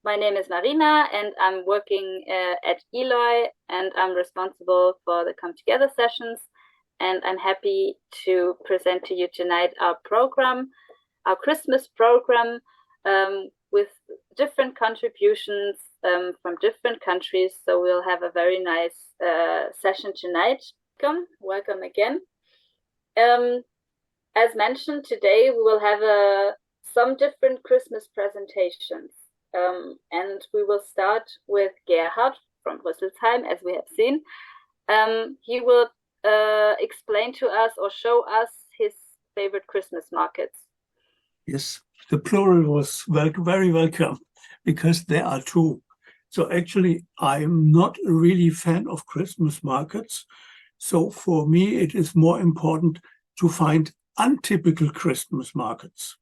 My name is Marina, and I'm working at Eloy, and I'm responsible for the Come Together sessions. And I'm happy to present to you tonight our program, our Christmas program, with different contributions from different countries. So we'll have a very nice session tonight. Welcome again. As mentioned, today we will have some different Christmas presentations. And we will start with Gerhard from Rüsselsheim, as we have seen. He will explain to us or show us his favorite Christmas markets. Yes, the plural was very welcome because there are two. So actually, I'm not a really fan of Christmas markets. So for me, it is more important to find untypical Christmas markets.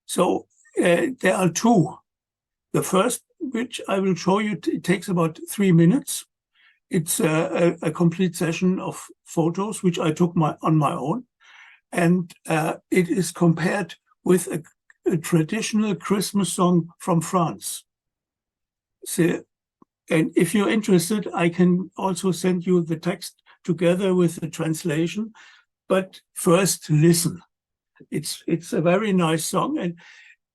So there are two. The first, which I will show you, it takes about 3 minutes. It's a complete session of photos, which I took on my own. And it is compared with a traditional Christmas song from France. So, and if you're interested, I can also send you the text together with the translation. But first, listen. It's a very nice song. And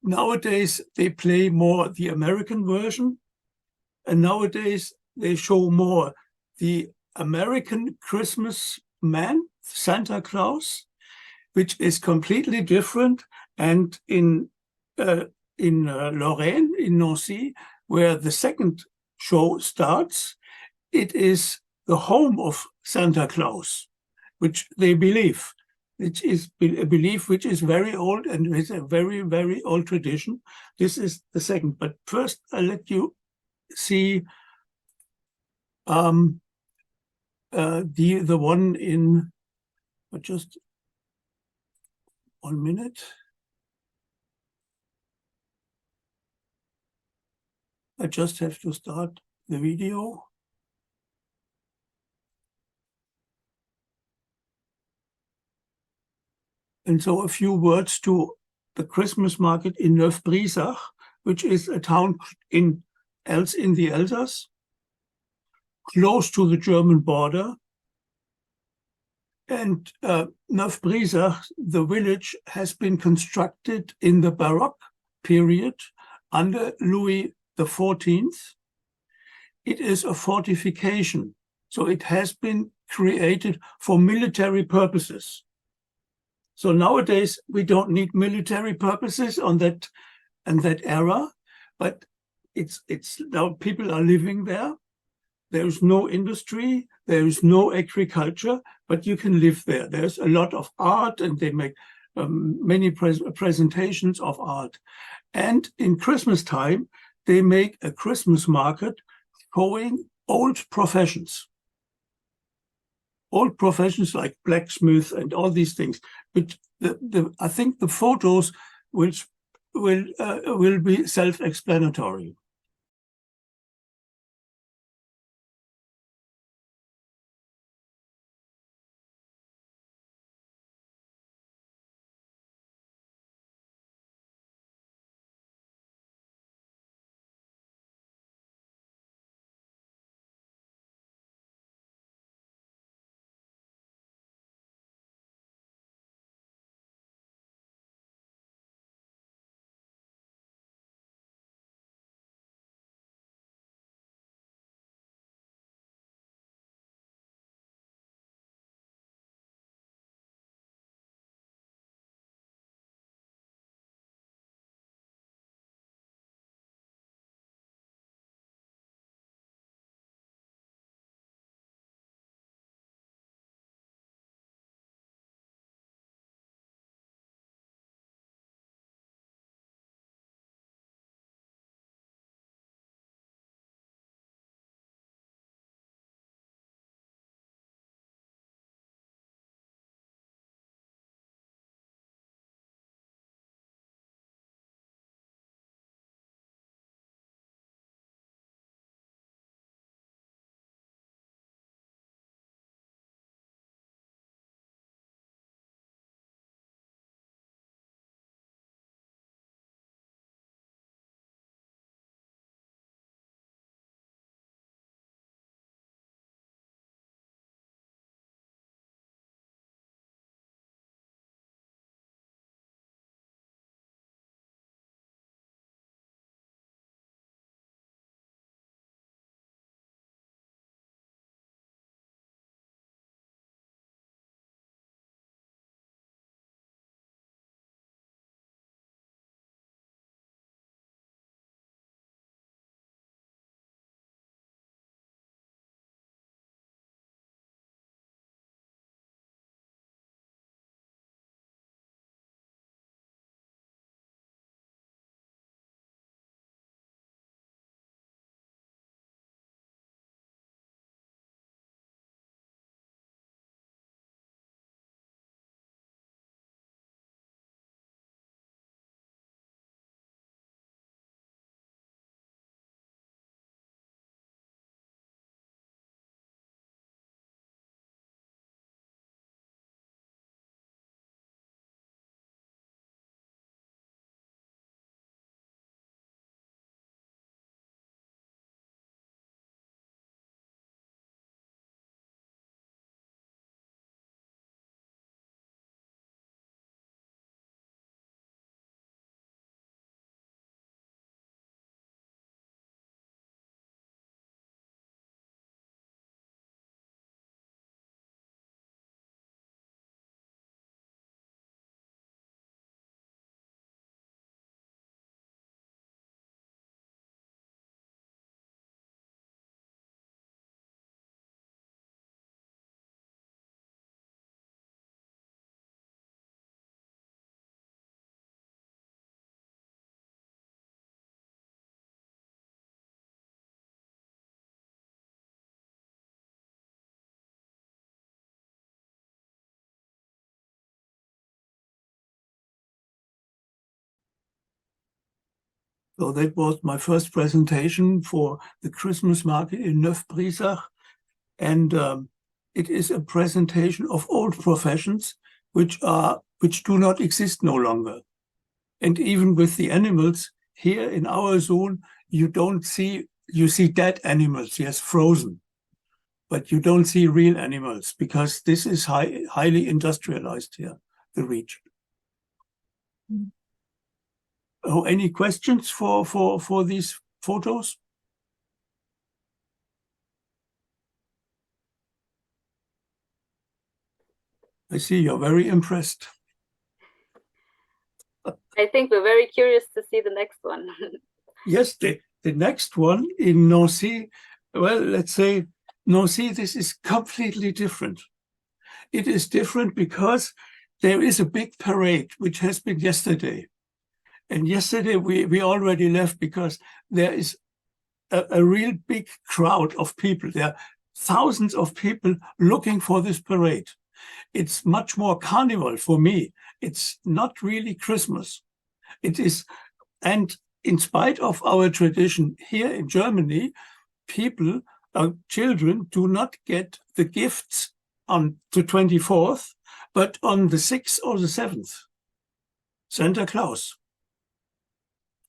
nowadays, they play more the American version. And nowadays, they show more the American Christmas man, Santa Claus, which is completely different. And in Lorraine, in Nancy, where the second show starts, it is the home of Santa Claus, which they believe, which is a belief which is very old and is a very old tradition. This is the second. But first, I'll let you see the one in just 1 minute. I just have to start the video. And so a few words to the Christmas market in Neuf-Brisach, which is a town in the Elsass, close to the German border. And Neuf-Brisach, the village, has been constructed in the Baroque period under Louis XIV. It is a fortification, so it has been created for military purposes. So nowadays, we don't need military purposes in that era, but it's now people are living there. There is no industry, there is no agriculture, but you can live there. There's a lot of art, and they make many presentations of art. And in Christmas time, they make a Christmas market showing old professions. Old professions like blacksmith and all these things. But I think the photos will be self-explanatory. So that was my first presentation for the Christmas market in Neuf-Brisach. And it is a presentation of old professions which do not exist no longer. And even with the animals here in our zone, you see dead animals, yes, frozen, but you don't see real animals because this is highly industrialized here, the region. Oh, any questions for these photos? I see you're very impressed. I think we're very curious to see the next one. Yes, the next one in Nancy, well, let's say Nancy, this is completely different. It is different because there is a big parade, which has been yesterday. And yesterday we already left because there is a real big crowd of people. There are thousands of people looking for this parade. It's much more carnival for me. It's not really Christmas. It is, and in spite of our tradition here in Germany, people, children do not get the gifts on the 24th, but on the 6th or the 7th, Santa Claus.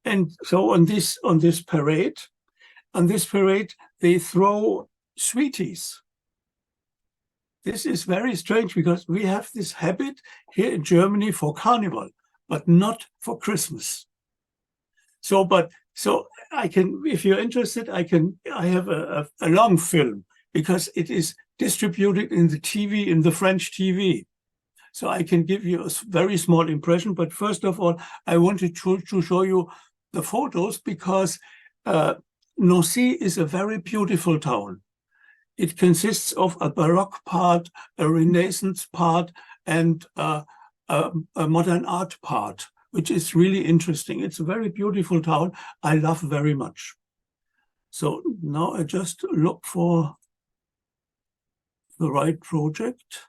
And so on this parade, they throw sweeties. This is very strange because we have this habit here in Germany for Carnival, but not for Christmas. So I can, if you're interested, I have a long film because it is distributed in the TV, in the French TV. So I can give you a very small impression. But first of all, I wanted to show you the photos because Nancy is a very beautiful town. It consists of a Baroque part, a Renaissance part, and a modern art part, which is really interesting. It's a very beautiful town I love very much. So now I just look for the right project.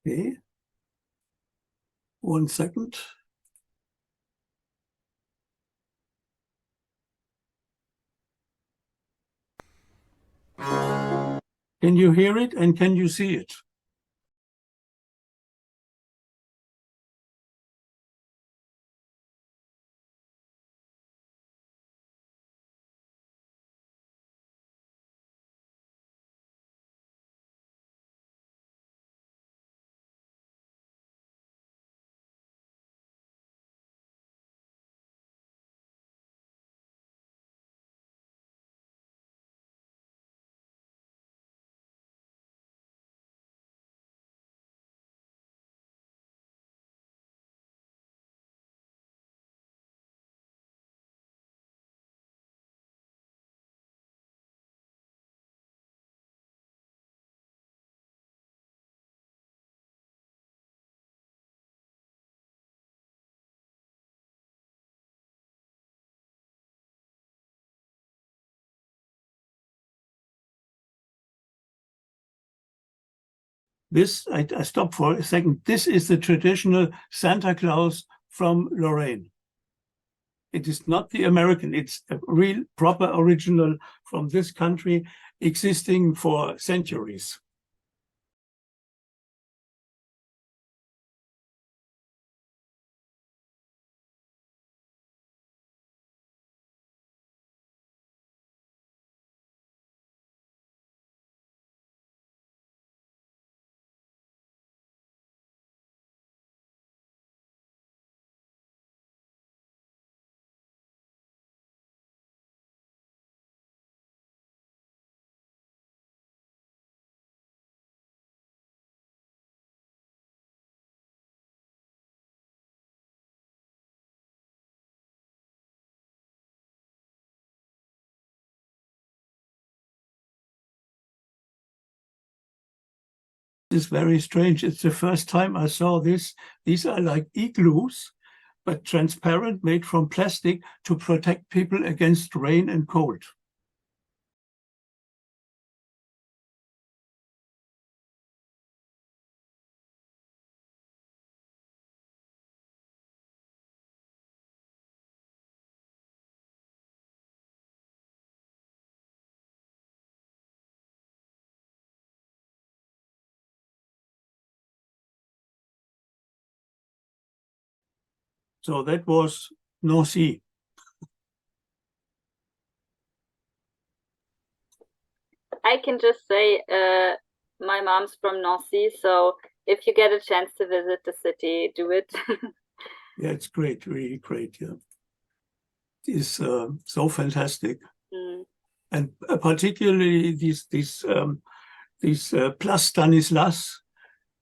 Okay. 1 second. Can you hear it and can you see it? This, I stop for a second. This is the traditional Santa Claus from Lorraine. It is not the American. It's a real, proper original from this country, existing for centuries. It's very strange. It's the first time I saw this. These are like igloos, but transparent, made from plastic to protect people against rain and cold. So that was Nancy. I can just say my mom's from Nancy, so if you get a chance to visit the city, do it. Yeah, it's great, really great. Yeah, it's so fantastic, and particularly these Place Stanislas.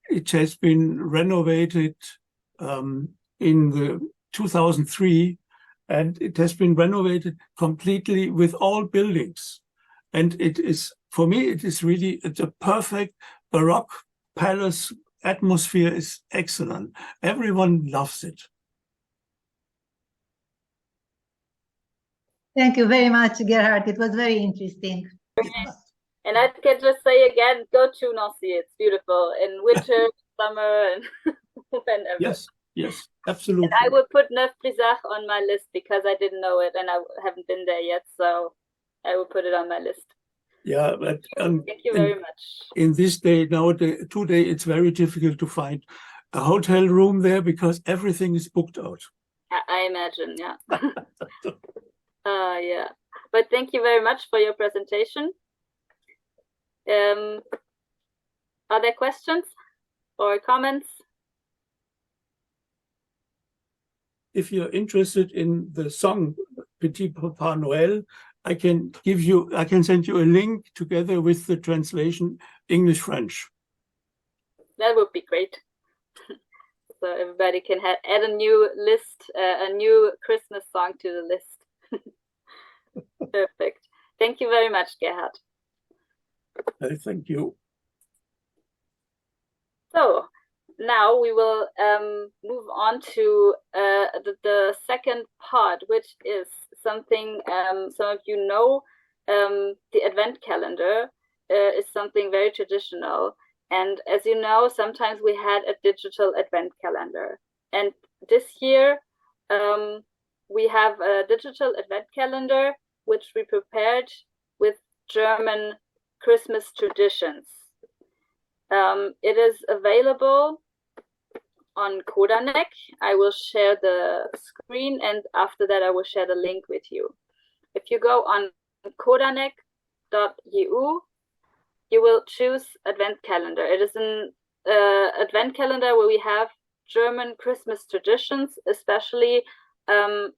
It has been renovated in the 2003, and it has been renovated completely with all buildings. And it is, for me, it is really a perfect Baroque palace. Atmosphere is excellent. Everyone loves it. Thank you very much, Gerhard. It was very interesting. And I can just say again, go to Nancy. It's beautiful in winter, summer, and whenever. Yes, absolutely. And I will put Neuf-Brisach on my list because I didn't know it and I haven't been there yet, so I will put it on my list. Yeah, but thank you very much. In this day today, it's very difficult to find a hotel room there because everything is booked out. I imagine, yeah. Yeah. But thank you very much for your presentation. Are there questions or comments? If you're interested in the song Petit Papa Noël, I can send you a link together with the translation English-French. That would be great. So everybody can add a new list, a new Christmas song to the list. Perfect. Thank you very much, Gerhard. Thank you. So now we will move on to the second part, which is something some of you know. The Advent calendar is something very traditional. And as you know, sometimes we had a digital Advent calendar. And this year, we have a digital Advent calendar, which we prepared with German Christmas traditions. It is available on Kodanek. I will share the screen, and after that I will share the link with you. If you go on kodanek.eu, you will choose Advent calendar. It is an Advent calendar where we have German Christmas traditions, especially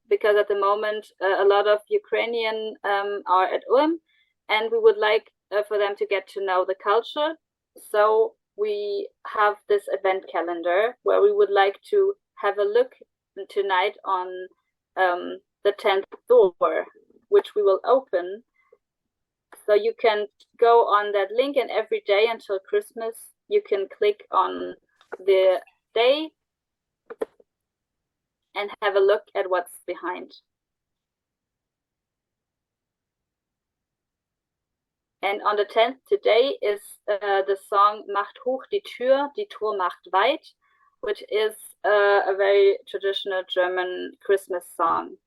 because at the moment a lot of Ukrainian are at Ulm, and we would like for them to get to know the culture. So we have this Advent calendar where we would like to have a look tonight on the 10th door, which we will open. So you can go on that link, and every day until Christmas, you can click on the day and have a look at what's behind. And on the 10th today is the song Macht hoch die Tür, die Tor macht weit, which is a very traditional German Christmas song.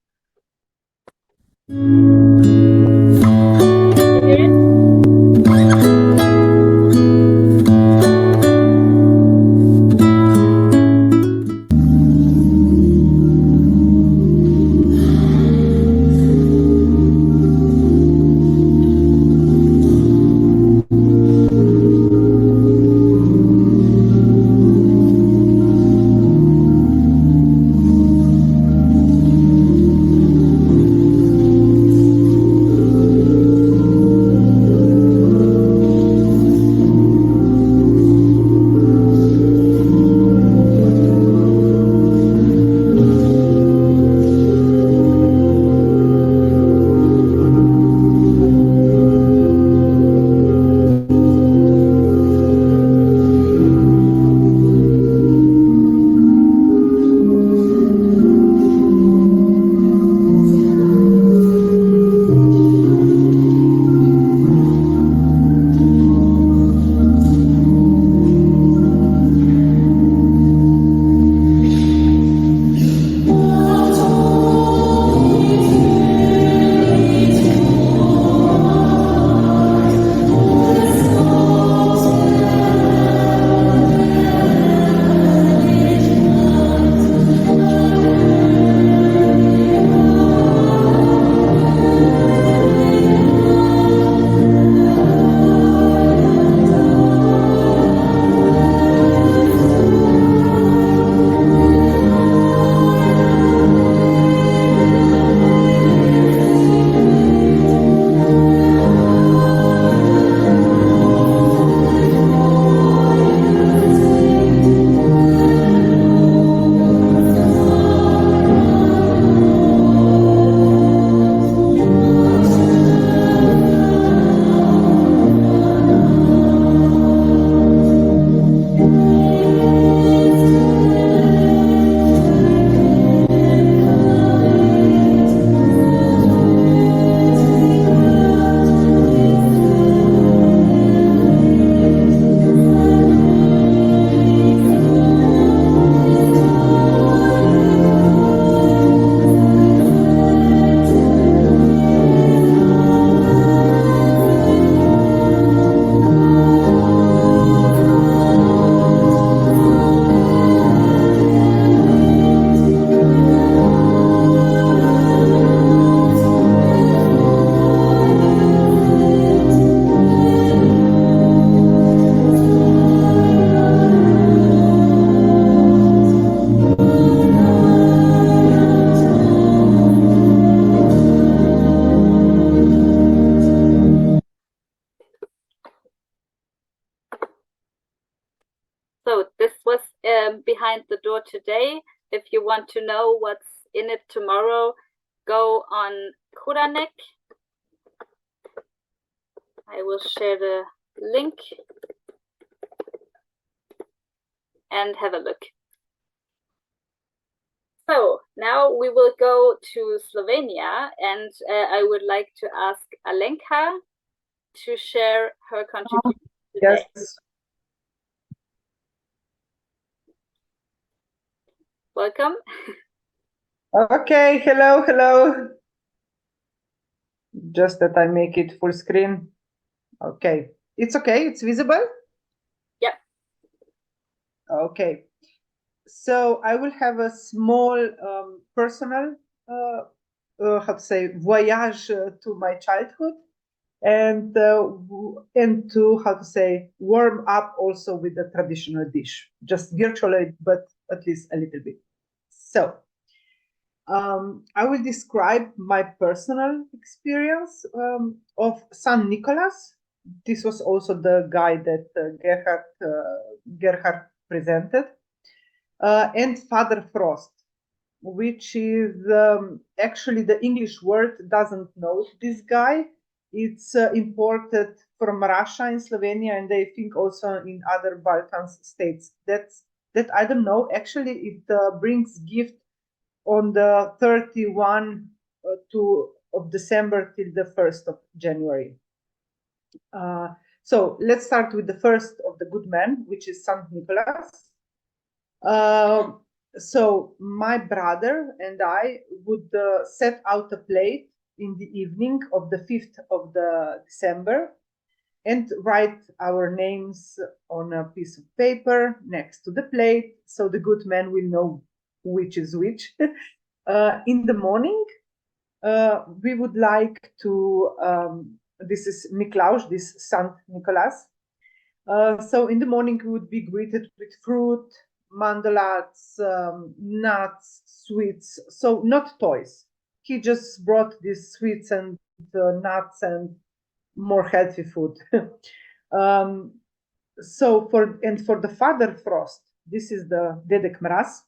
behind the door today. If you want to know what's in it tomorrow, go on Kuranek. I will share the link and have a look. So now we will go to Slovenia, and I would like to ask Alenka to share her contribution today. Yes. Welcome. Okay, hello. Just that I make it full screen. Okay, it's visible? Yeah. Okay, so I will have a small personal, voyage to my childhood, and to warm up also with the traditional dish, just virtually, but at least a little bit. So I will describe my personal experience of Saint Nicholas. This was also the guy that Gerhard presented, and Father Frost, which is actually the English word doesn't know this guy. It's imported from Russia in Slovenia, and I think also in other Balkan states. That I don't know. Actually, it brings gift on the 31 of December till the 1st of January. So let's start with the first of the good men, which is Saint Nicholas. So my brother and I would set out a plate in the evening of the 5th of the December and write our names on a piece of paper next to the plate, so the good man will know which is which. In the morning, we would like to, this is Miklaus, this Saint Nicholas. So in the morning, we would be greeted with fruit, mandalads, nuts, sweets, so not toys. He just brought these sweets and nuts and more healthy food. So for the Father Frost, this is the Dedek Mraz.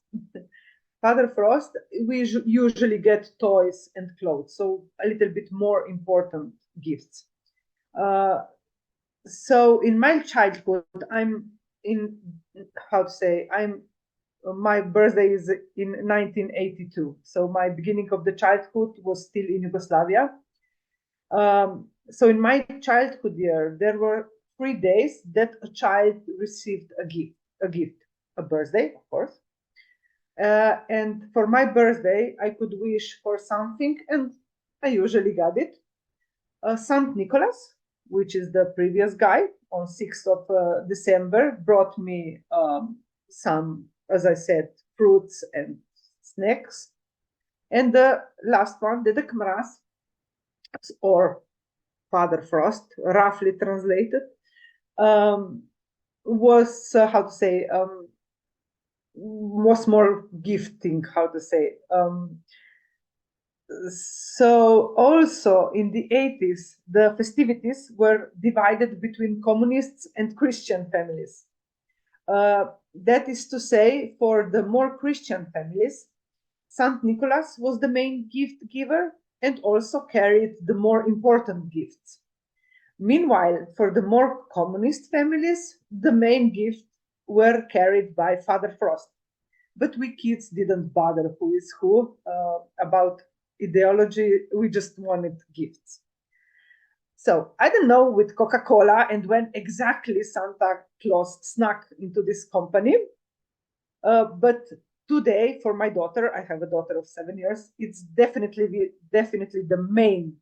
Father Frost, we usually get toys and clothes, so a little bit more important gifts. So in my childhood, my birthday is in 1982. So my beginning of the childhood was still in Yugoslavia. So in my childhood year, there were 3 days that a child received a birthday, of course. And for my birthday, I could wish for something, and I usually got it. Saint Nicholas, which is the previous guy, on 6th of December, brought me some, as I said, fruits and snacks. And the last one, the Dedek Mraz, or Father Frost, roughly translated, was was more gifting, so also in the 80s, the festivities were divided between communists and Christian families. That is to say, for the more Christian families, Saint Nicholas was the main gift giver and also carried the more important gifts. Meanwhile, for the more communist families, the main gifts were carried by Father Frost. But we kids didn't bother who is who about ideology. We just wanted gifts. So I don't know with Coca-Cola and when exactly Santa Claus snuck into this company. But today, for my daughter, I have a daughter of 7 years, it's definitely the main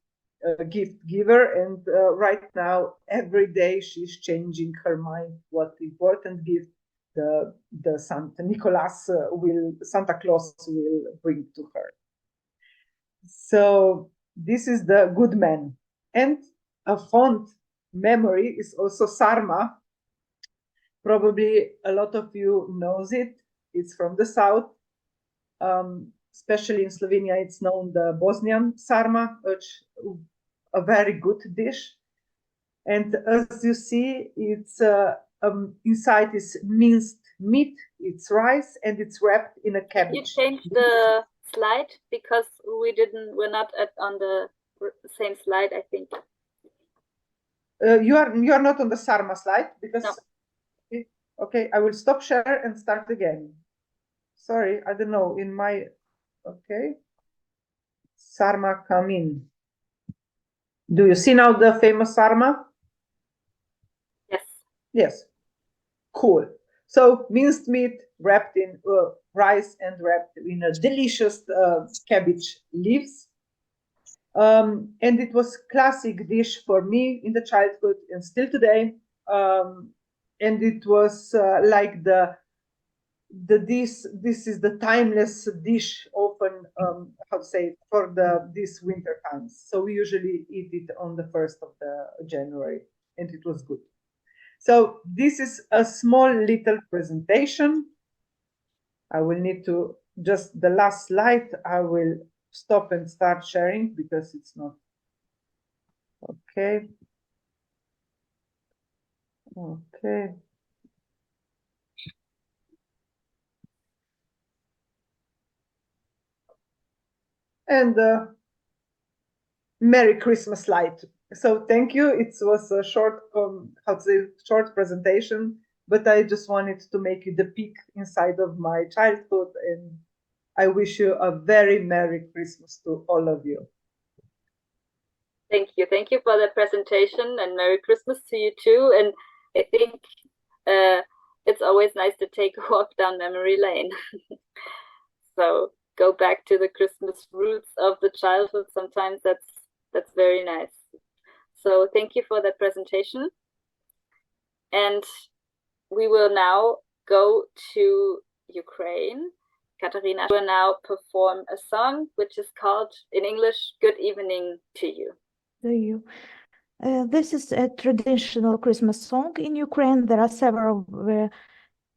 gift giver. And right now, every day she's changing her mind what important gift the Santa Claus will bring to her. So this is the good man. And a fond memory is also Sarma. Probably a lot of you knows it. It's from the south. Especially in Slovenia, it's known the Bosnian sarma, which a very good dish. And as you see, it's inside is minced meat, it's rice, and it's wrapped in a cabbage. You changed the slide because we're not on the same slide, I think. You are not on the sarma slide because. No. Okay, I will stop share and start again. Sorry, I don't know. Okay. Sarma come in. Do you see now the famous sarma? Yes. Yes. Cool. So minced meat wrapped in rice and wrapped in a delicious cabbage leaves. And it was classic dish for me in the childhood and still today. And it was like this is the timeless dish often how to say for these winter times. So we usually eat it on the 1st of the January, and it was good. So this is a small little presentation. I will need to just the last slide. I will stop and start sharing because it's not okay. Okay. And Merry Christmas slide. So thank you. It was a short, short presentation, but I just wanted to make you the peek inside of my childhood, and I wish you a very Merry Christmas to all of you. Thank you. Thank you for the presentation, and Merry Christmas to you too. And I think it's always nice to take a walk down memory lane. So go back to the Christmas roots of the childhood. Sometimes that's very nice. So thank you for that presentation. And we will now go to Ukraine. Katarina will now perform a song which is called in English, Good Evening to You. To you. This is a traditional Christmas song in Ukraine. There are several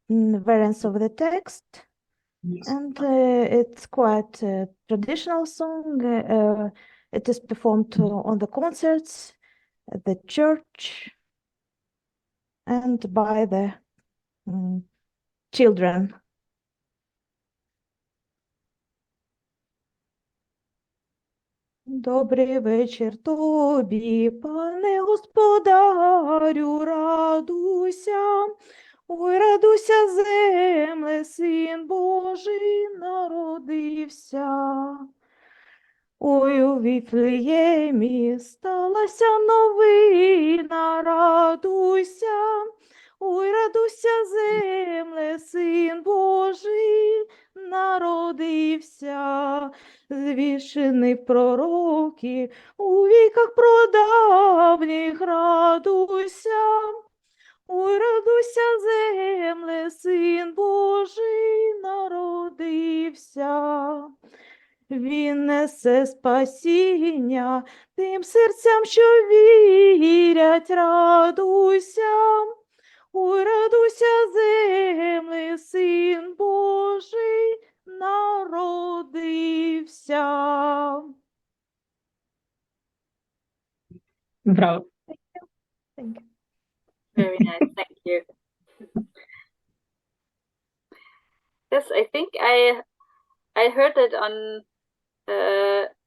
variants of the text. Yes. And it's quite a traditional song. It is performed on the concerts, at the church, and by the children. Добрий вечір тобі, пане господарю, радуйся. Ой, радуйся, земле, Син Божий народився. Ой, у Віфлеємі сталася новина, радуйся. Ой, радуйся, земле, Син Божий народився. Звішений в пророки, у віках прадавніх, радуйся. Ой, радуйся, земле, Син Божий народився. Він несе спасіння тим серцям, що вірять, радуйся. Ой, радуйся, земле, Син Божий народився. Браво. Thank you. Very nice, thank you. Yes, I think I heard it on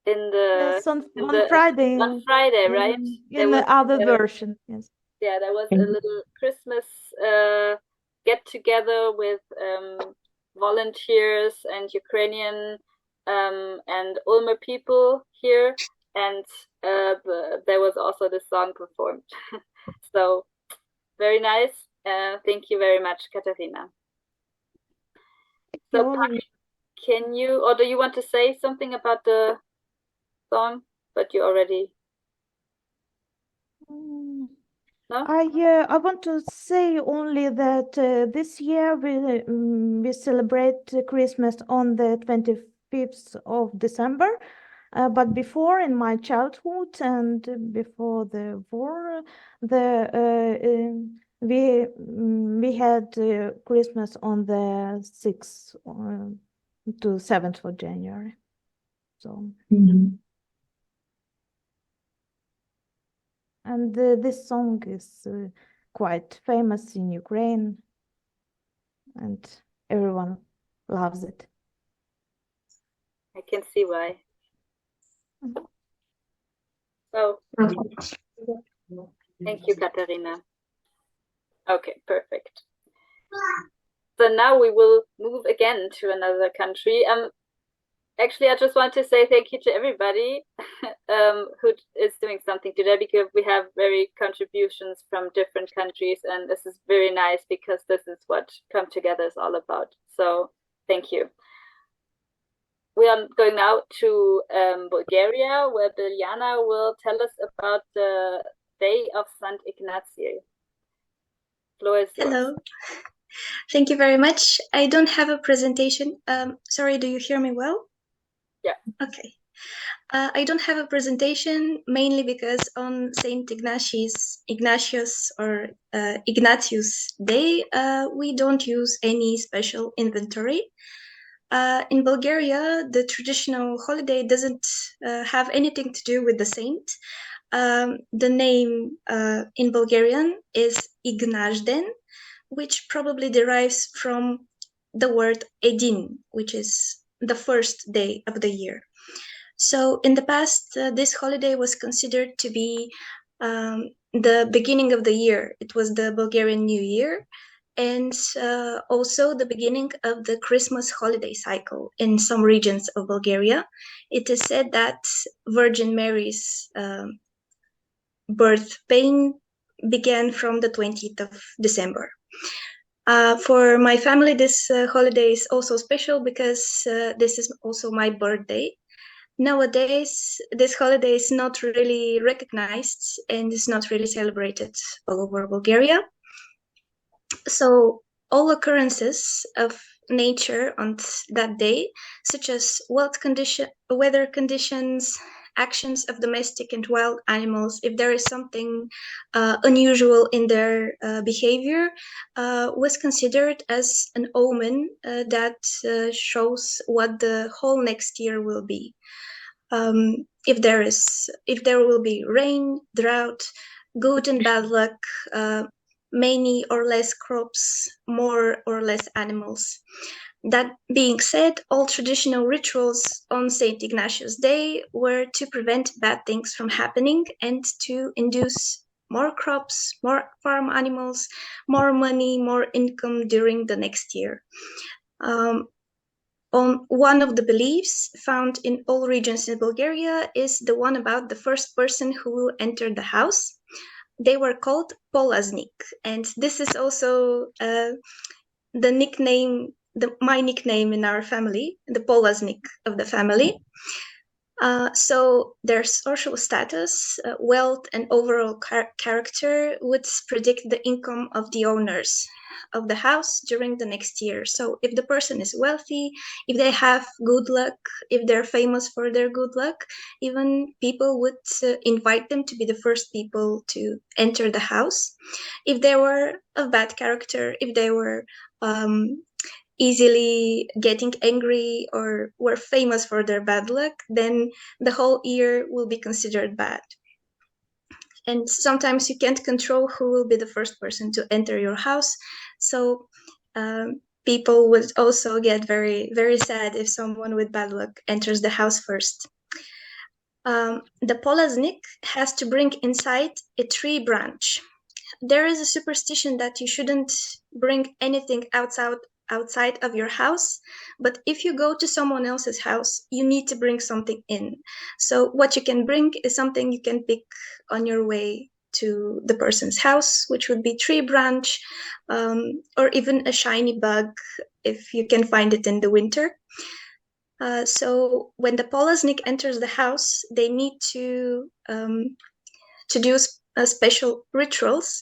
Yes, on Friday. On Friday, right? In the other version, yes. Yeah, there was a little Christmas get together with volunteers and Ukrainian and Ulmer people here, and there was also the song performed. So very nice. Thank you very much, Katarina. So can you, or do you want to say something about the song? But you already. No? I want to say only that this year we celebrate Christmas on the 25th of December. But before, in my childhood and before the war, we had Christmas on the 6th to 7th of January. So. Mm-hmm. And this song is quite famous in Ukraine. and everyone loves it. I can see why. Mhm. So, thank you, Katharina. Okay, perfect. So now we will move again to another country. Actually, I just want to say thank you to everybody who is doing something today, because we have very contributions from different countries, and this is very nice because this is what Come Together is all about. So thank you. We are going now to Bulgaria, where Biljana will tell us about the Day of St. Ignatius. Floor is yours. Hello. Thank you very much. I don't have a presentation. Sorry, do you hear me well? Yeah. Okay. I don't have a presentation, mainly because on Saint Ignatius Day, we don't use any special inventory. In Bulgaria, the traditional holiday doesn't have anything to do with the saint. The name in Bulgarian is Ignajden, which probably derives from the word Edin, which is the first day of the year. So in the past, this holiday was considered to be the beginning of the year. It was the Bulgarian New Year, and also the beginning of the Christmas holiday cycle in some regions of Bulgaria. It is said that Virgin Mary's birth pain began from the 20th of December. For my family, this holiday is also special because this is also my birthday. Nowadays, this holiday is not really recognized and is not really celebrated all over Bulgaria. So all occurrences of nature on that day, such as weather conditions, actions of domestic and wild animals, if there is something unusual in their behavior, was considered as an omen that shows what the whole next year will be. If there will be rain, drought, good and bad luck, many or less crops, more or less animals. That being said, all traditional rituals on St. Ignatius Day were to prevent bad things from happening and to induce more crops, more farm animals, more money, more income during the next year. On one of the beliefs found in all regions in Bulgaria is the one about the first person who will enter the house. They were called polaznik, and this is also the nickname, my nickname in our family, the polaznik of the family. So their social status, wealth, and overall character would predict the income of the owners of the house during the next year. So if the person is wealthy, if they have good luck, if they're famous for their good luck, even people would invite them to be the first people to enter the house. If they were of bad character, if they were easily getting angry or were famous for their bad luck, then the whole year will be considered bad. And sometimes you can't control who will be the first person to enter your house. So people would also get very, very sad if someone with bad luck enters the house first. The polaznik has to bring inside a tree branch. There is a superstition that you shouldn't bring anything outside of your house, but if you go to someone else's house, you need to bring something in. So what you can bring is something you can pick on your way to the person's house, which would be tree branch, or even a shiny bug if you can find it in the winter. So when the polaznik enters the house, they need to do special rituals.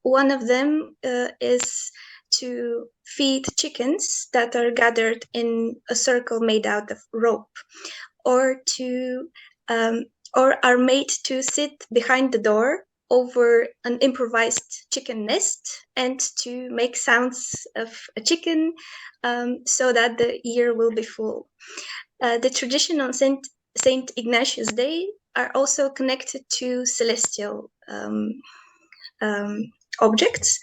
One of them is to feed chickens that are gathered in a circle made out of rope, or are made to sit behind the door over an improvised chicken nest and to make sounds of a chicken, so that the year will be full. The tradition on Saint Ignatius Day are also connected to celestial objects.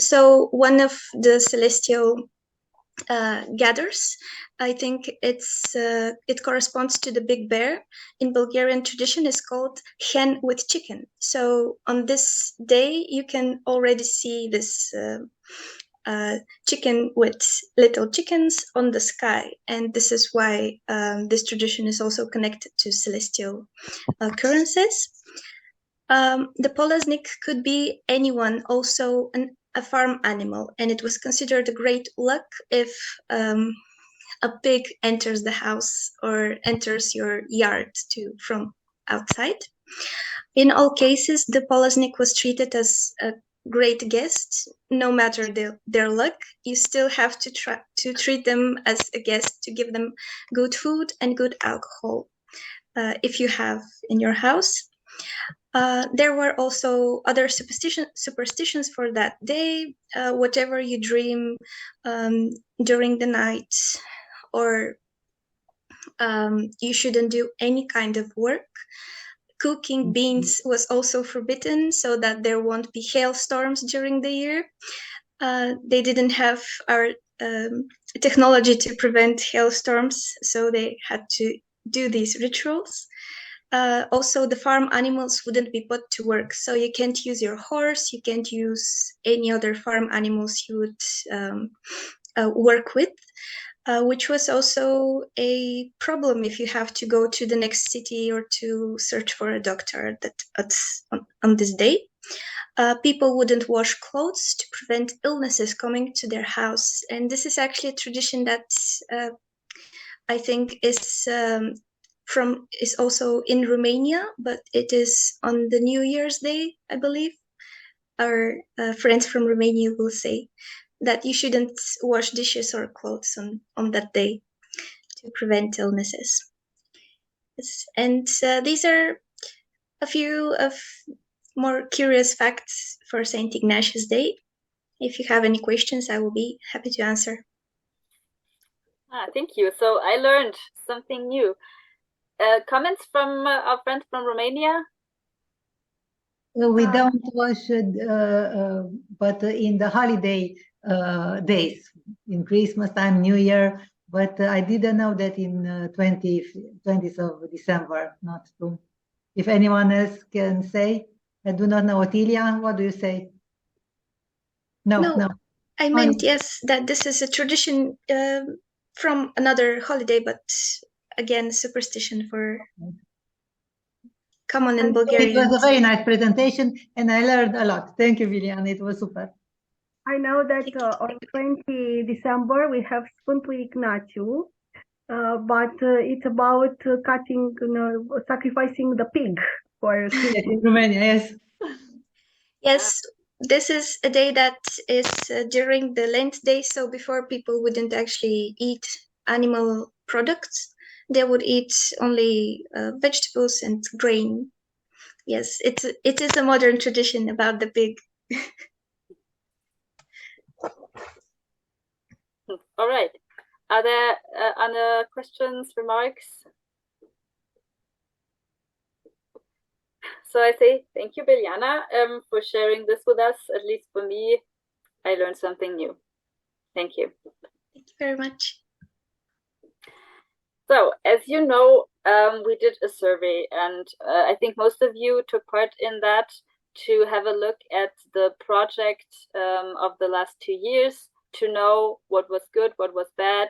So one of the celestial gathers. I think it corresponds to the big bear. In Bulgarian tradition, is called hen with chicken. So on this day, you can already see this chicken with little chickens on the sky, and this is why this tradition is also connected to celestial occurrences. The polaznik could be anyone, also a farm animal, and it was considered a great luck if a pig enters the house or enters your yard from outside. In all cases, the polaznik was treated as a great guest. No matter their luck, you still have to treat them as a guest, to give them good food and good alcohol if you have in your house. There were also other superstitions for that day. Whatever you dream during the night, or you shouldn't do any kind of work. Cooking beans was also forbidden, so that there won't be hailstorms during the year. They didn't have our technology to prevent hailstorms, so they had to do these rituals. Also, the farm animals wouldn't be put to work, so you can't use your horse, you can't use any other farm animals you would work with, which was also a problem if you have to go to the next city or to search for a doctor on this day. People wouldn't wash clothes to prevent illnesses coming to their house, and this is actually a tradition that I think is also in Romania, but it is on the New Year's Day, I believe. Our friends from Romania will say that you shouldn't wash dishes or clothes on that day to prevent illnesses. Yes. And these are a few of more curious facts for St. Ignatius Day. If you have any questions, I will be happy to answer. Thank you. So I learned something new. Comments from our friends from Romania? We don't wash, but in the holiday days, in Christmas time, New Year, but I didn't know that in 20th of December, not true. If anyone else can say, I do not know. Otilia, what do you say? No. I meant, yes, that this is a tradition from another holiday, but again, superstition for common in Bulgarian. It was a very nice presentation, and I learned a lot. Thank you, Liliana. It was super. I know that on 20 December we have Sfântul Ignatiu, but it's about cutting, sacrificing the pig for in Romania. Yes. Yes, this is a day that is during the Lent day, so before people wouldn't actually eat animal products. They would eat only vegetables and grain. Yes, it is a modern tradition about the pig. All right. Are there other questions, remarks? So I say thank you, Biljana, for sharing this with us. At least for me, I learned something new. Thank you. Thank you very much. So, as you know, we did a survey, and I think most of you took part in that to have a look at the project of the last 2 years, to know what was good, what was bad,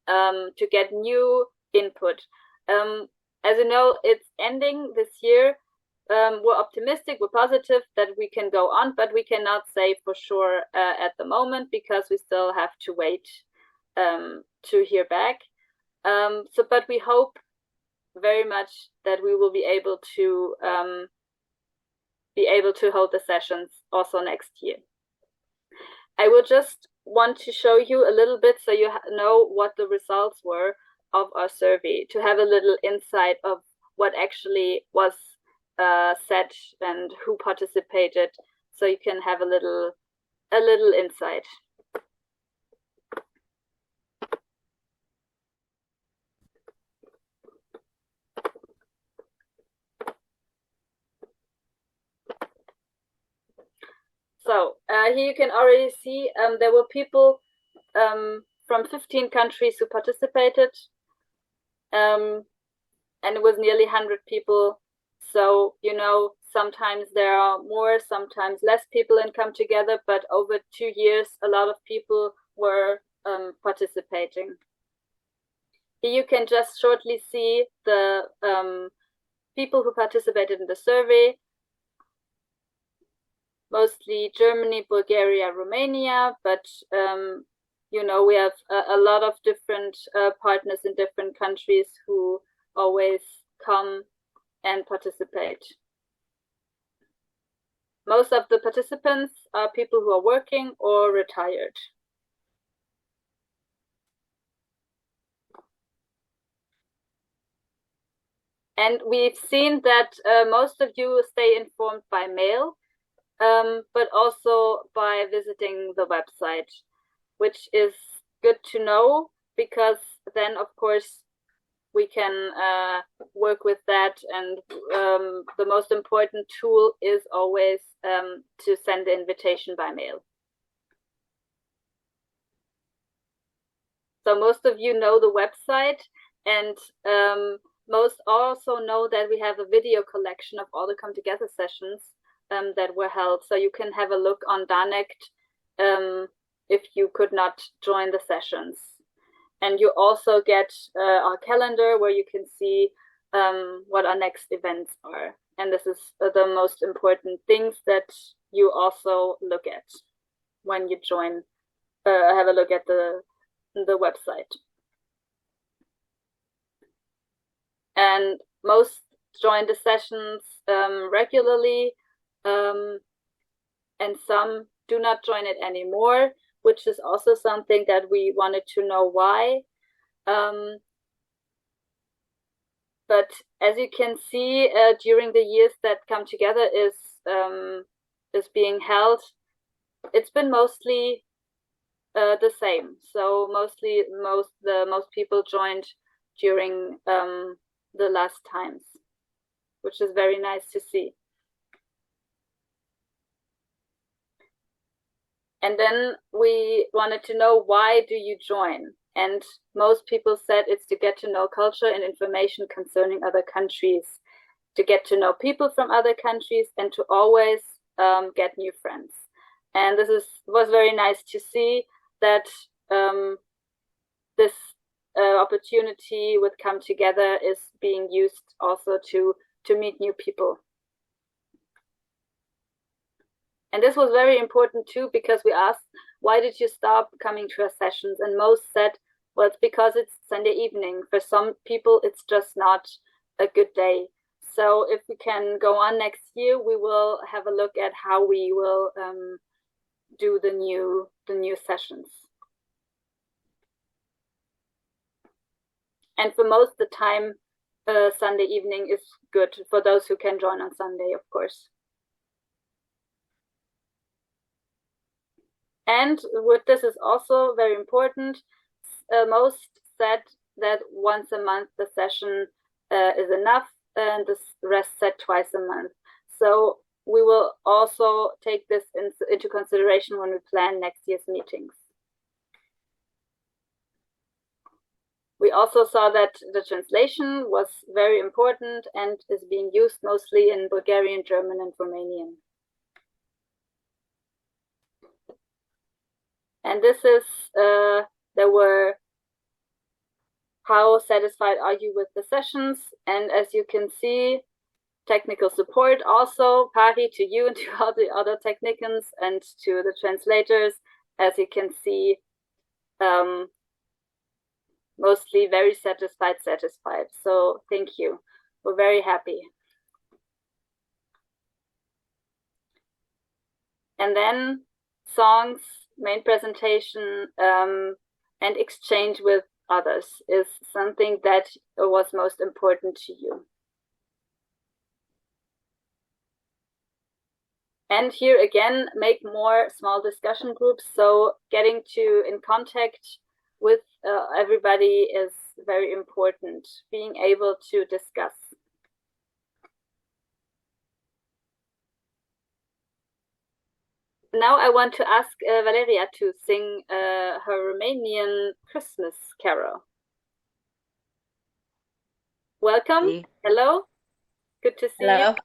to get new input. As you know, it's ending this year. We're optimistic, we're positive that we can go on, but we cannot say for sure at the moment because we still have to wait to hear back. But we hope very much that we will be able to hold the sessions also next year. I will just want to show you a little bit so you know what the results were of our survey, to have a little insight of what actually was said and who participated, so you can have a little insight. So here you can already see there were people from 15 countries who participated, and it was nearly 100 people. So, you know, sometimes there are more, sometimes less people in Come Together, but over 2 years, a lot of people were participating. Here you can just shortly see the people who participated in the survey, mostly Germany, Bulgaria, Romania, but you know, we have a lot of different partners in different countries who always come and participate. Most of the participants are people who are working or retired. And we've seen that most of you stay informed by mail, but also by visiting the website, which is good to know, because then, of course, we can work with that. And the most important tool is always to send the invitation by mail. So most of you know the website, and most also know that we have a video collection of all the Come Together sessions that were held. So you can have a look on Danect if you could not join the sessions. And you also get our calendar where you can see what our next events are. And this is the most important things that you also look at when you join, have a look at the website. And most join the sessions regularly, and some do not join it anymore, which is also something that we wanted to know why. But as you can see, during the years that Come Together is being held, it's been mostly the same. So mostly most people joined during the last times, which is very nice to see. And then we wanted to know, why do you join? And most people said it's to get to know culture and information concerning other countries, to get to know people from other countries, and to always get new friends. And this was very nice to see that this opportunity with Come Together is being used also to meet new people. And this was very important too, because we asked, why did you stop coming to our sessions? And most said, well, it's because it's Sunday evening. For some people, it's just not a good day. So if we can go on next year, we will have a look at how we will do the new sessions. And for most of the time, Sunday evening is good for those who can join on Sunday, of course. And with this is also very important. Most said that once a month the session is enough, and the rest said twice a month. So we will also take this into consideration when we plan next year's meetings. We also saw that the translation was very important and is being used mostly in Bulgarian, German, and Romanian. And this is, there were, how satisfied are you with the sessions? And as you can see, technical support also, Pari, to you and to all the other technicians and to the translators. As you can see, mostly very satisfied. So thank you. We're very happy. And then songs, main presentation, and exchange with others is something that was most important to you. And here again, make more small discussion groups. So getting in contact with everybody is very important, being able to discuss. now I want to ask Valeria to sing her Romanian Christmas carol. Welcome. Hey. Hello. Good to see Hello. you.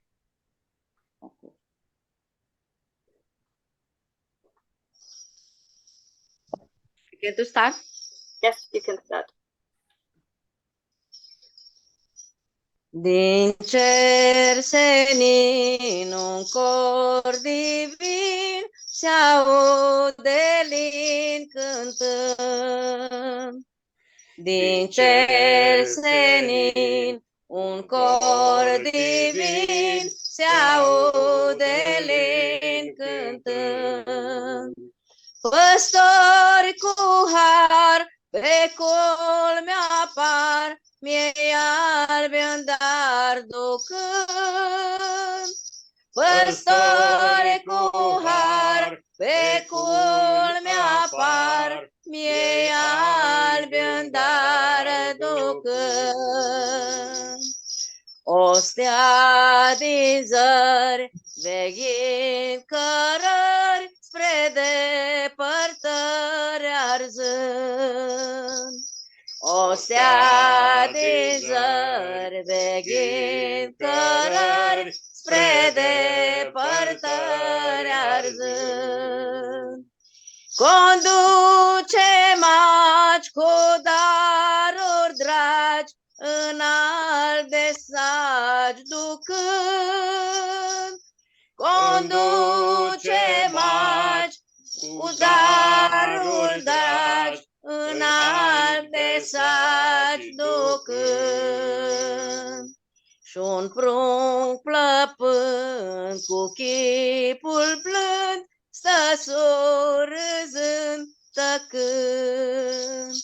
Can you start? Yes, you can start. Din cer senin un cor divin se aude lin cântând. Din cer senin un cor divin se aude lin cântând. Păstori cu har pe culme apar, miei albi în dar ducând. Păstori cu har pe culme apar, miei albi în dar ducând. O stea din zări veghind cărări spre depărtări arzând. O stea din zări veghind cărări spre depărtări arzând. Conduce maci cu daruri dragi în alb de sagi ducând. Conduce maci cu daruri dragi în alb de sagi ducând. Și-un prunc plăpând cu chipul blând stă surâzând tăcând.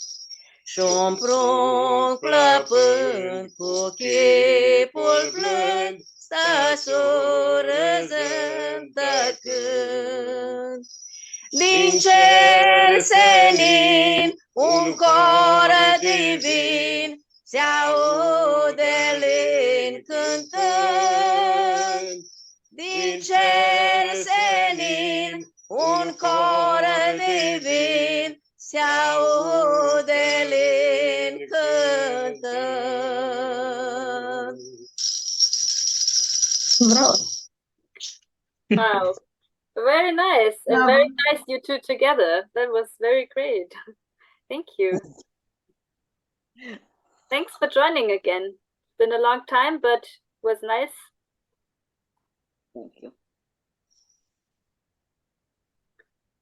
Și-un prunc plăpând cu chipul blând stă surâzând tăcând. Din cer senin un cor divin se aude lin cântând. Din cer senin un cor divin se aude lin cântând. Wow. Very nice. And very nice you two together. That was very great. Thank you. Thanks for joining again. It's been a long time, but it was nice. Thank you.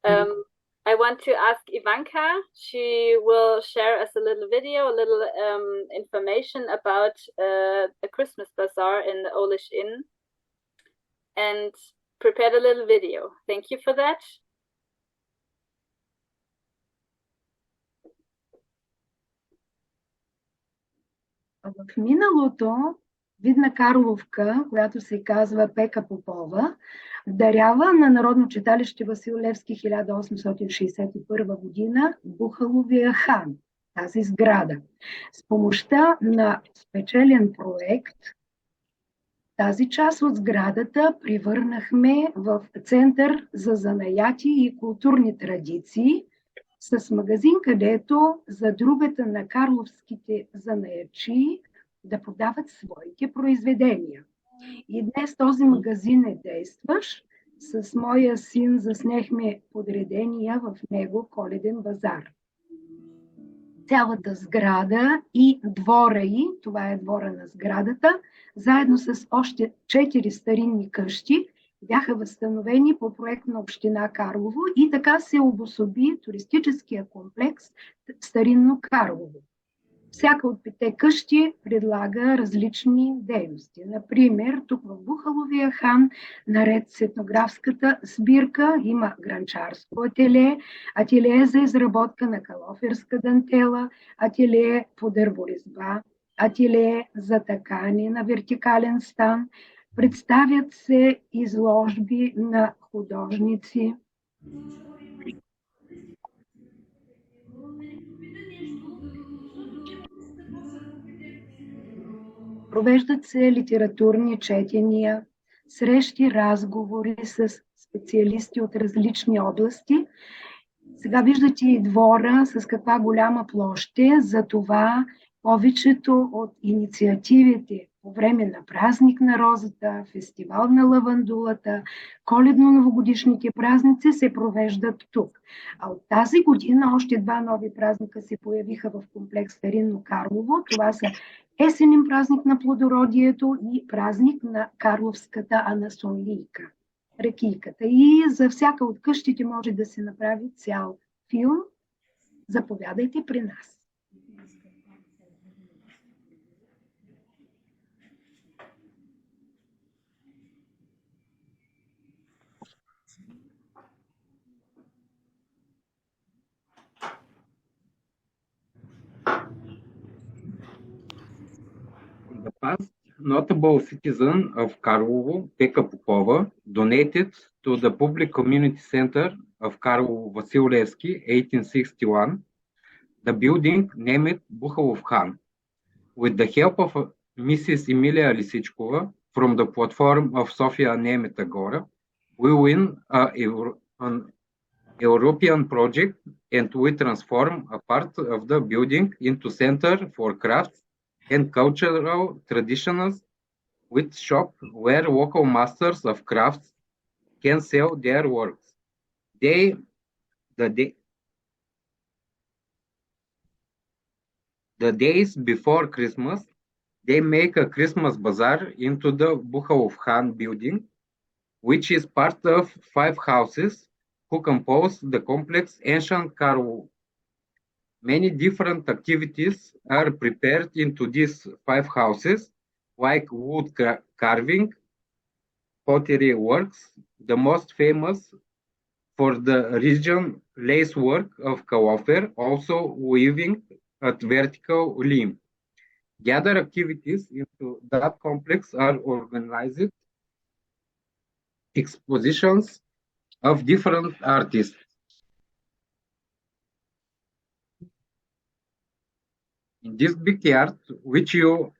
I want to ask Ivanka. She will share us a little video, a little information about a Christmas bazaar in the Olish Inn, and prepared a little video. Thank you for that. В миналото видна Карловка, която се казва Пека Попова, дарява на Народно читалище Васил Левски 1861 година Бухаловия хан, тази сграда. С помощта на спечелен проект тази част от сградата превърнахме в център за занаяти и културни традиции с магазин, където задругата на карловските занаячи да продават своите произведения. И днес този магазин е действащ. С моя син заснехме подредения в него Коледен базар. Цялата сграда и двора й, това е двора на сградата, заедно с още 4 старинни къщи, бяха възстановени по проект на община Карлово и така се обособи туристическия комплекс Старинно Карлово. Всяка от 5 къщи предлага различни дейности. Например, тук в Бухаловия хан, наред с етнографската сбирка, има гранчарско ателие за изработка на калоферска дантела, ателие по дърворезба, ателие за такане на вертикален стан. Представят се изложби на художници. Провеждат се литературни четения, срещи, разговори с специалисти от различни области. Сега виждате и двора с каква голяма площ е, за това повечето от инициативите по време на празник на розата, фестивал на лавандулата, коледно-новогодишните празници се провеждат тук. А от тази година още 2 нови празника се появиха в комплекс Старинно Карлово. Това са есенен празник на плодородието и празник на Карловската анасонлийка, ракийката. И за всяка от къщите може да се направи цял филм. Заповядайте при нас. In the past, notable citizen of Karlovo, Peka Popova, donated to the Public Community Center of Karlovo Vasilevsky 1861 the building named Bukhalov Khan. With the help of Mrs. Emilia Lisichkova from the platform of Sofia Nemeta Gora, we win an European project and we transform a part of the building into center for crafts and cultural traditions with shop where local masters of crafts can sell their works. The days before Christmas, they make a Christmas bazaar into the Bukhalov Khan building, which is part of 5 houses who compose the complex ancient Karlovo. Many different activities are prepared into these 5 houses, like wood carving, pottery works, the most famous for the region lace work of Kalofer, also weaving at vertical loom. The other activities into that complex are organized expositions of different artists. In this big yard, which you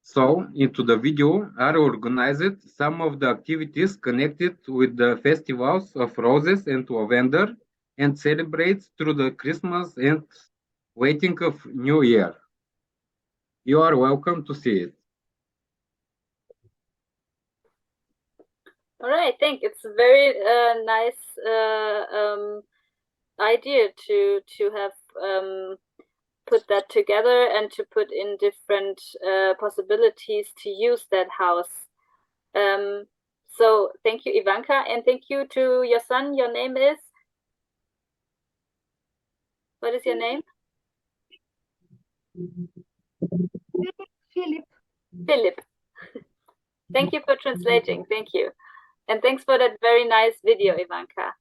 saw into the video, are organized some of the activities connected with the festivals of roses and lavender and celebrates through the Christmas and waiting of New Year. You are welcome to see it. All right, thank you. It's a very nice idea to have put that together and to put in different possibilities to use that house. So thank you, Ivanka, and thank you to your son. Your name is? What is your name? Philip. Philip. Thank you for translating. Thank you. And thanks for that very nice video, Ivanka.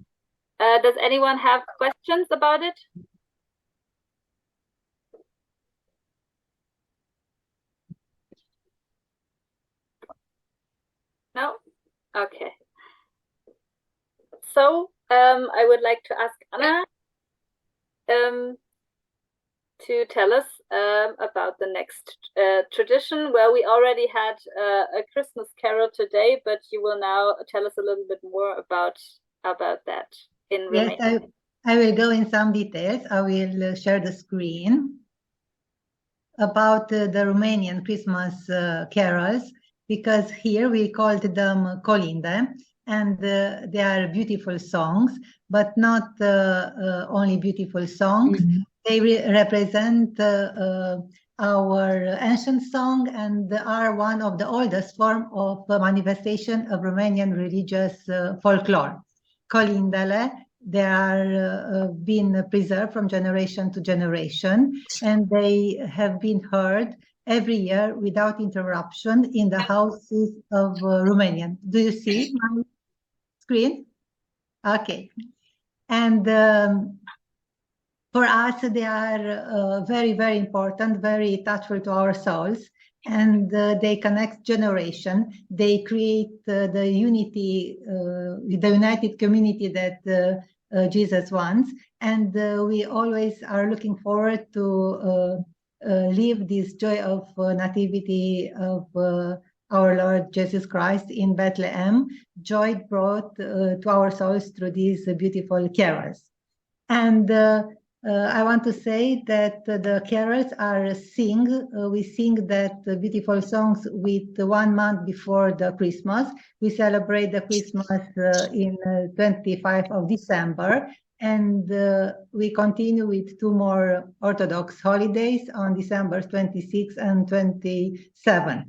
Does anyone have questions about it? No? Okay. So I would like to ask Anna to tell us about the next tradition, where we already had a Christmas carol today, but you will now tell us a little bit more about that in Romania. Yes, I will go in some details. I will share the screen about the Romanian Christmas carols, because here we called them colinde, and they are beautiful songs, but not only beautiful songs. Mm-hmm. They represent our ancient song and are one of the oldest form of manifestation of Romanian religious folklore. Colindele, they are been preserved from generation to generation, and they have been heard every year without interruption in the houses of Romanian. Do you see my screen? Okay. And for us, they are very, very important, very touchful to our souls, and they connect generation. They create the unity, the united community that Jesus wants, and we always are looking forward to live this joy of nativity of our Lord Jesus Christ in Bethlehem, joy brought to our souls through these beautiful carols. And I want to say that the carols are we sing that beautiful songs with 1 month before the Christmas. We celebrate the Christmas in 25th of December, and we continue with 2 more Orthodox holidays on December 26th and 27th.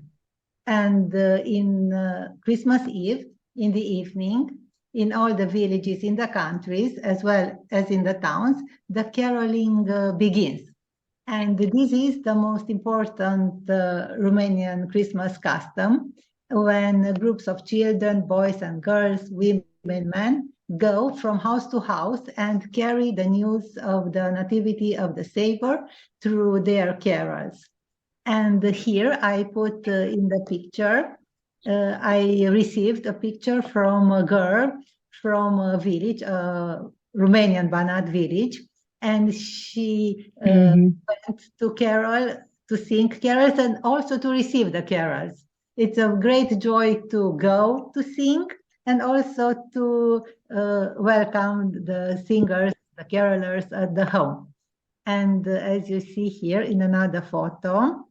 And in Christmas Eve, in the evening, in all the villages in the countries, as well as in the towns, the caroling begins. And this is the most important Romanian Christmas custom, when groups of children, boys and girls, women, men, go from house to house and carry the news of the nativity of the Savior through their carols. And here I put in the picture, I received a picture from a girl from a village, a Romanian Banat village, and she went to carol, to sing carols and also to receive the carols. It's a great joy to go to sing and also to welcome the singers, the carolers at the home. And as you see here in another photo,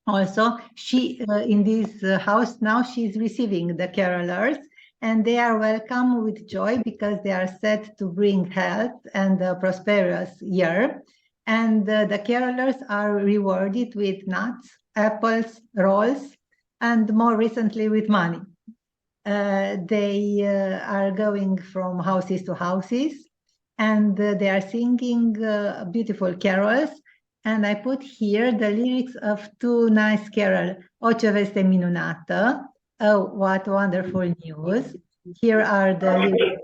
also, she in this house now, she's receiving the carolers, and they are welcome with joy because they are set to bring health and a prosperous year. And the carolers are rewarded with nuts, apples, rolls, and more recently with money. They are going from houses to houses, and they are singing beautiful carols. And I put here the lyrics of 2 nice carols, O ce veste minunată, oh, what wonderful news. Here are the lyrics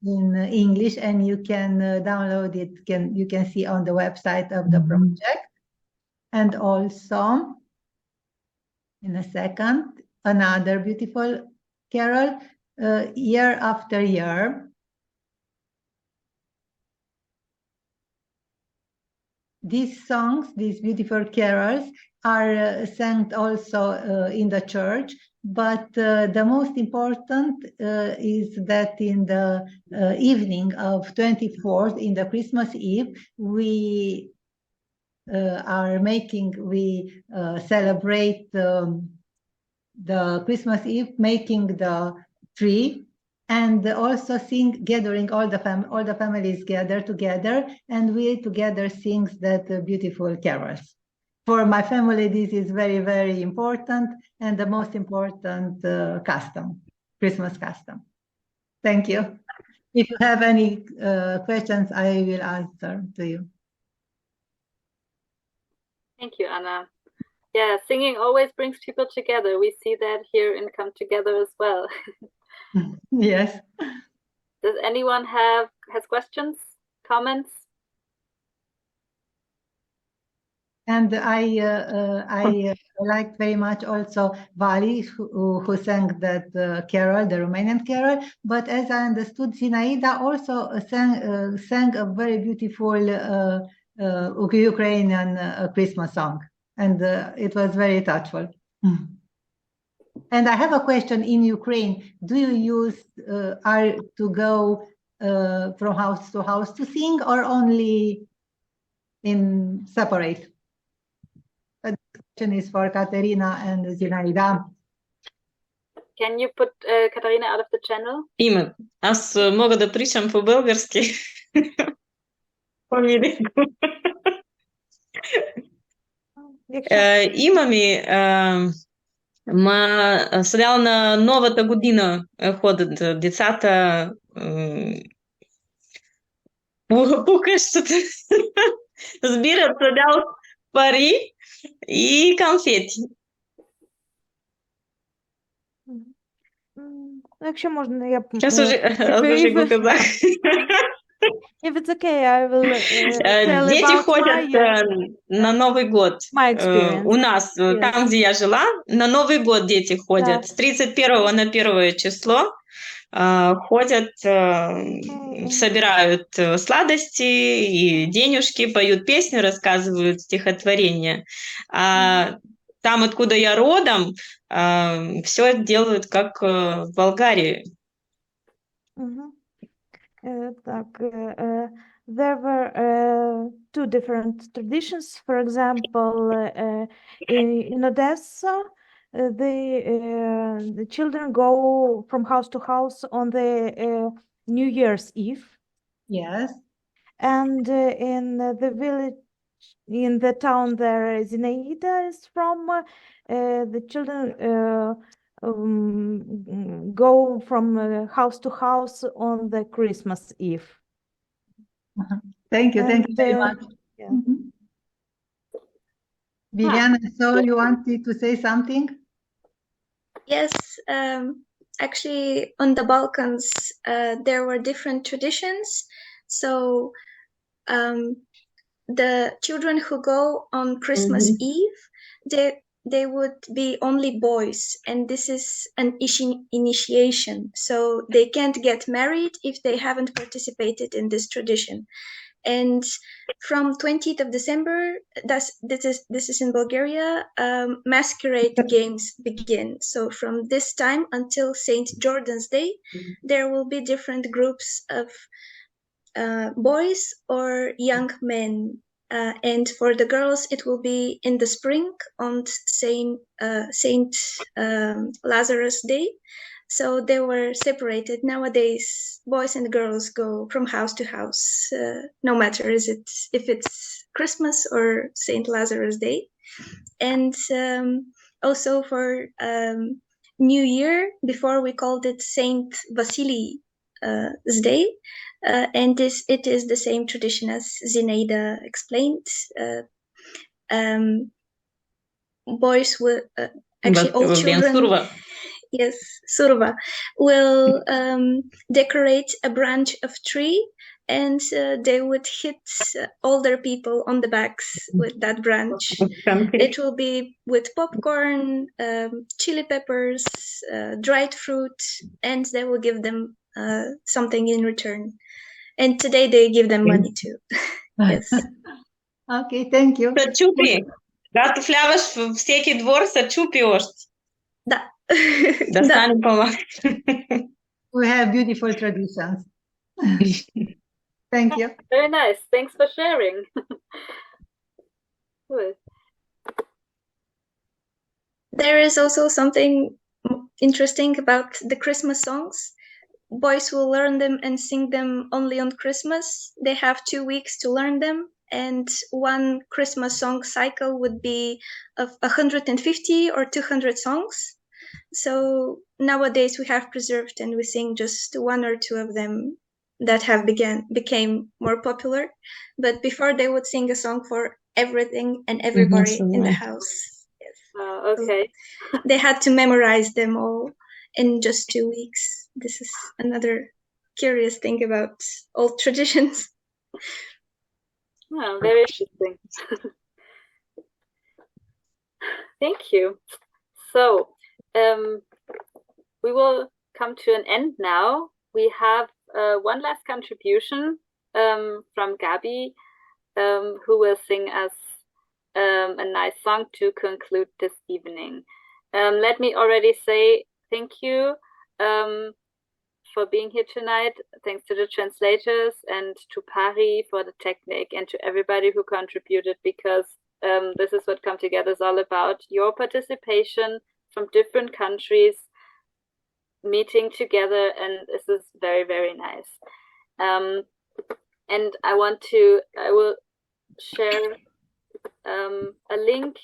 in English, and you can download it, you can see on the website of the project. And also, in a second, another beautiful carol, year after year. These songs, these beautiful carols, are sung also in the church, but the most important is that in the evening of 24th, in the Christmas Eve, we celebrate the Christmas Eve, making the tree, and also gathering all the families gather together, and we together sing that beautiful carols. For my family, this is very, very important and the most important custom, Christmas custom. Thank you. If you have any questions, I will answer to you. Thank you, Anna. Yeah, singing always brings people together. We see that here in Come Together as well. Yes. Does anyone has questions, comments? And I liked very much also Vali, who sang that carol, the Romanian carol. But as I understood, Zinaida also sang a very beautiful Ukrainian Christmas song, and it was very touchful. And I have a question. In Ukraine, do you use to go from house to house to sing, or only in separate? The question is for Katerina and Zinaida. Can you put Katarina out of the channel? Има. Аз мога да причам по-български. По-миленко. Имаме сега на новата година ходят децата по къщата, сбират дял пари и конфети. Якщо можна, я... Сейчас уже го казах. If it's okay, I will tell Дети about ходят на Новый год. У нас, Yes. там, где я жила, на Новый год дети ходят. Да. С 31 на 1 число ходят, собирают сладости и денежки, поют песни, рассказывают стихотворения. там, откуда я родом, все делают как в Болгарии. There were two different traditions. For example, in Odessa, the children go from house to house on the New Year's Eve. Yes. And in the village, in the town there, Zinaida is from, the children go from house to house on the Christmas Eve. Thank you very much. Yeah. Viviana, so you wanted to say something? Yes, actually, on the Balkans, there were different traditions. So the children who go on Christmas Eve, they would be only boys, and this is an initiation. So they can't get married if they haven't participated in this tradition. And from 20th of December, this is in Bulgaria, masquerade games begin. So from this time until St. Jordan's Day, there will be different groups of boys or young men. And for the girls, it will be in the spring on Saint Lazarus Day. So they were separated. Nowadays, boys and girls go from house to house, no matter if it's Christmas or Saint Lazarus Day. And also for New Year, before we called it Saint Vasili's Day, and it is the same tradition as Zinaida explained. Boys will actually all children. Yes, Surva will decorate a branch of tree, and they would hit older people on the backs with that branch. It will be with popcorn, chili peppers, dried fruit, and they will give them something in return. And today they give them money too. Yes. Okay, thank you. Сачупи. Разтуфляваш във всеки двор, сачупи още. Да. Да стане по-малко. We have beautiful traditions. Thank you. Very nice. Thanks for sharing. Cool. There is also something interesting about the Christmas songs. Boys will learn them and sing them only on Christmas. They have 2 weeks to learn them, and one Christmas song cycle would be of 150 or 200 songs. So nowadays we have preserved and we sing just 1 or 2 of them that have became more popular. But before they would sing a song for everything and everybody in the house. Yes. Okay. So they had to memorize them all in just 2 weeks. This is another curious thing about old traditions. Oh, very interesting. Thank you. So we will come to an end now. We have one last contribution from Gabi, who will sing us a nice song to conclude this evening. Let me already say thank you for being here tonight. Thanks to the translators and to Pari for the technique and to everybody who contributed, because this is what Come Together is all about. Your participation from different countries meeting together, and this is very, very nice. And I will share a link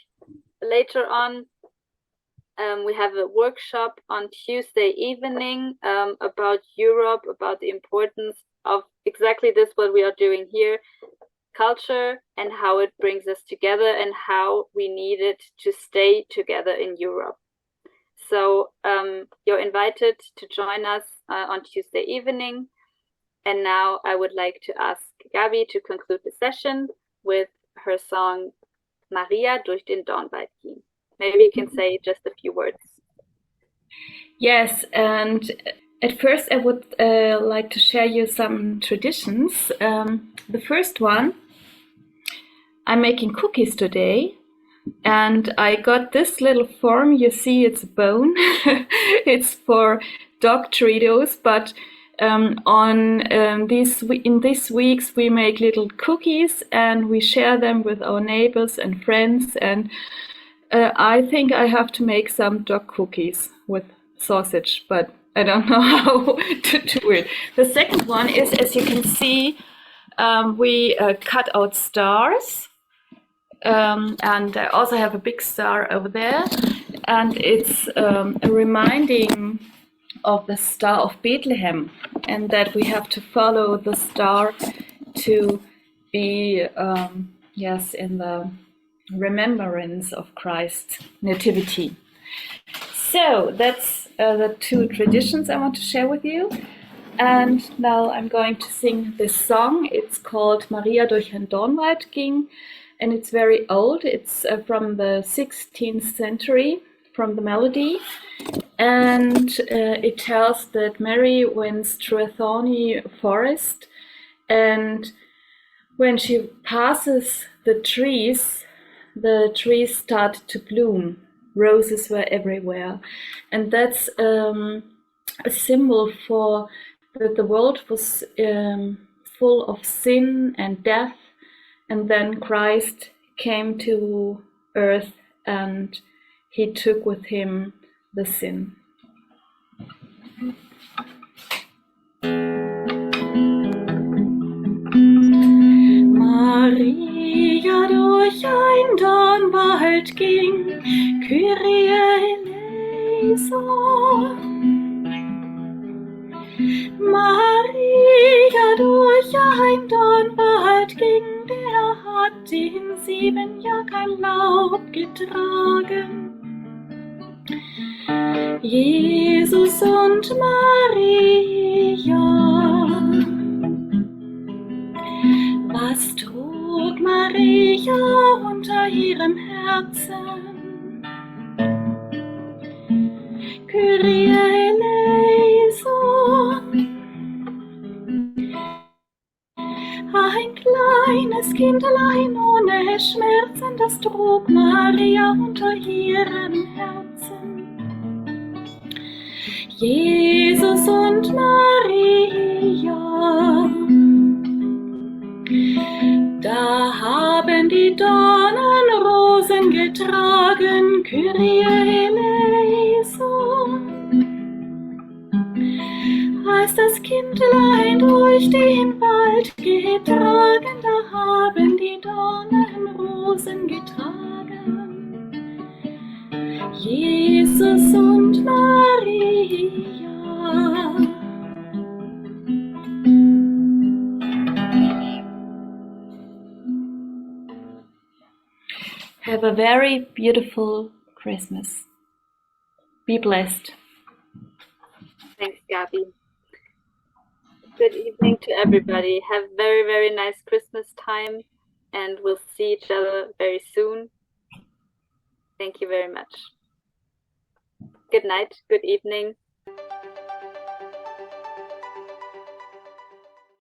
later on. We have a workshop on Tuesday evening about Europe, about the importance of exactly this, what we are doing here, culture, and how it brings us together and how we need it to stay together in Europe. So you're invited to join us on Tuesday evening. And now I would like to ask Gabi to conclude the session with her song Maria durch den Dornwald ging. Maybe you can say just a few words. Yes, and at first I would like to share you some traditions. The first one, I'm making cookies today. And I got this little form. You see, it's a bone. It's for dog Doritos, but in these weeks we make little cookies and we share them with our neighbors and friends. And I think I have to make some dog cookies with sausage, but I don't know how to do it. The second one is, as you can see, we cut out stars. And I also have a big star over there, and it's a reminding of the Star of Bethlehem, and that we have to follow the star to be, in the remembrance of Christ's nativity. So that's the two traditions I want to share with you. And now I'm going to sing this song. It's called Maria durch ein Dornwald ging. And it's very old. It's from the 16th century, from the melody. And it tells that Mary went through a thorny forest. And when she passes the trees start to bloom. Roses were everywhere. And that's a symbol for that the world was full of sin and death. And then Christ came to earth and he took with him the sin. Maria durch ein Dornwald ging, Kyrie eleison. Maria durch ein Dornwald ging, der hat in 7 Jahren kein Laub getragen. Jesus und Maria, was trug Maria unter ihrem Herzen? Kyrie eleison. Ein kleines Kindlein ohne Schmerzen, das trug Maria unter ihrem Herzen. Jesus und Maria, da haben die Dornenrosen getragen, Kyrie eleison. Als das Kindlein durch den Wald getragen, da haben die Dornenrosen getragen. Jesus und Maria. Have a very beautiful Christmas. Be blessed. Thanks, Gabi. Good evening to everybody. Have very, very nice Christmas time, and we'll see each other very soon. Thank you very much. Good night, good evening.